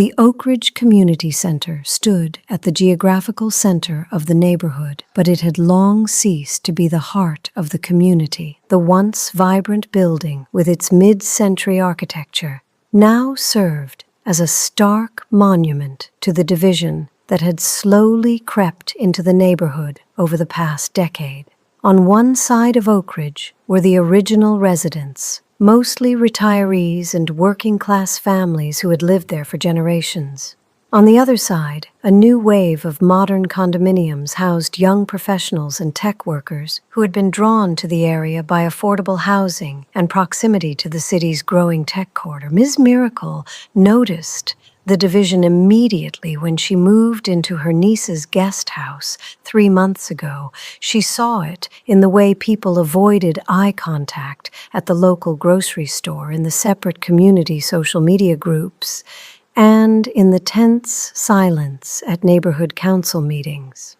The Oak Ridge Community Center stood at the geographical center of the neighborhood, but it had long ceased to be the heart of the community. The once vibrant building, with its mid-century architecture, now served as a stark monument to the division that had slowly crept into the neighborhood over the past decade. On one side of Oak Ridge were the original residents, mostly retirees and working-class families who had lived there for generations. On the other side, a new wave of modern condominiums housed young professionals and tech workers who had been drawn to the area by affordable housing and proximity to the city's growing tech corridor. Ms. Miracle noticed the division immediately when she moved into her niece's guest house 3 months ago. She saw it in the way people avoided eye contact at the local grocery store, in the separate community social media groups, and in the tense silence at neighborhood council meetings.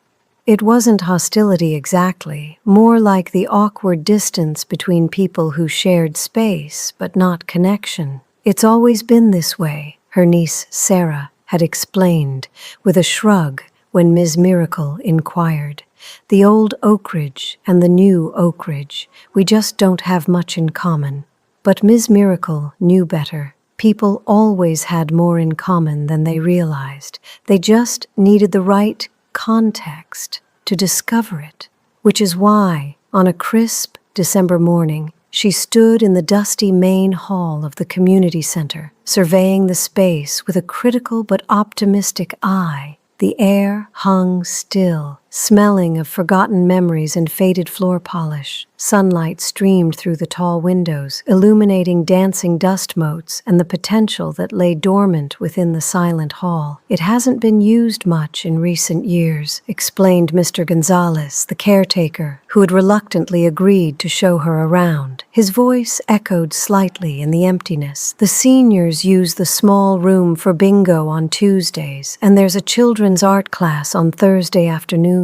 It wasn't hostility exactly, more like the awkward distance between people who shared space but not connection. "It's always been this way," her niece Sarah had explained with a shrug when Ms. Miracle inquired. "The old Oak Ridge and the new Oak Ridge, we just don't have much in common." But Ms. Miracle knew better. People always had more in common than they realized. They just needed the right context to discover it, which is why, on a crisp December morning, she stood in the dusty main hall of the community center, surveying the space with a critical but optimistic eye. The air hung still, smelling of forgotten memories and faded floor polish. Sunlight streamed through the tall windows, illuminating dancing dust motes and the potential that lay dormant within the silent hall. "It hasn't been used much in recent years," explained Mr. Gonzalez, the caretaker, who had reluctantly agreed to show her around. His voice echoed slightly in the emptiness. "The seniors use the small room for bingo on Tuesdays, and there's a children's art class on Thursday afternoons.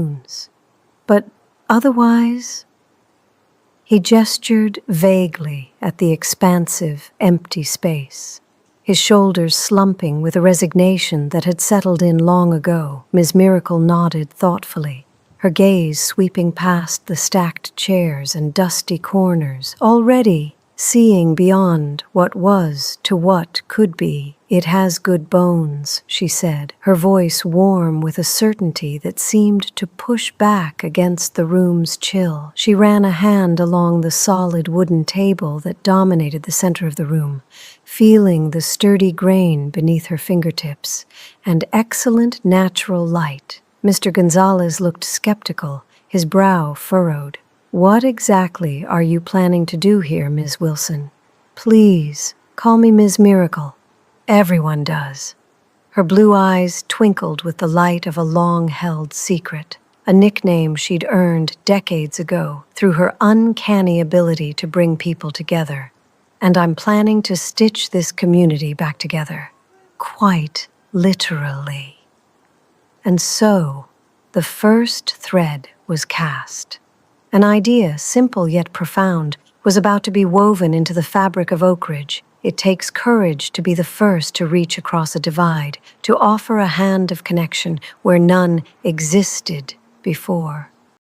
But otherwise..." He gestured vaguely at the expansive, empty space, his shoulders slumping with a resignation that had settled in long ago. Ms. Miracle nodded thoughtfully, her gaze sweeping past the stacked chairs and dusty corners, already seeing beyond what was to what could be. "It has good bones," she said, her voice warm with a certainty that seemed to push back against the room's chill. She ran a hand along the solid wooden table that dominated the center of the room, feeling the sturdy grain beneath her fingertips. "And excellent natural light." Mr. Gonzalez looked skeptical, his brow furrowed. "What exactly are you planning to do here, Ms. Wilson?" "Please, call me Ms. Miracle. Everyone does." Her blue eyes twinkled with the light of a long-held secret, a nickname she'd earned decades ago through her uncanny ability to bring people together. "And I'm planning to stitch this community back together. Quite literally." And so, the first thread was cast. An idea, simple yet profound, was about to be woven into the fabric of Oak Ridge. It takes courage to be the first to reach across a divide, to offer a hand of connection where none existed before.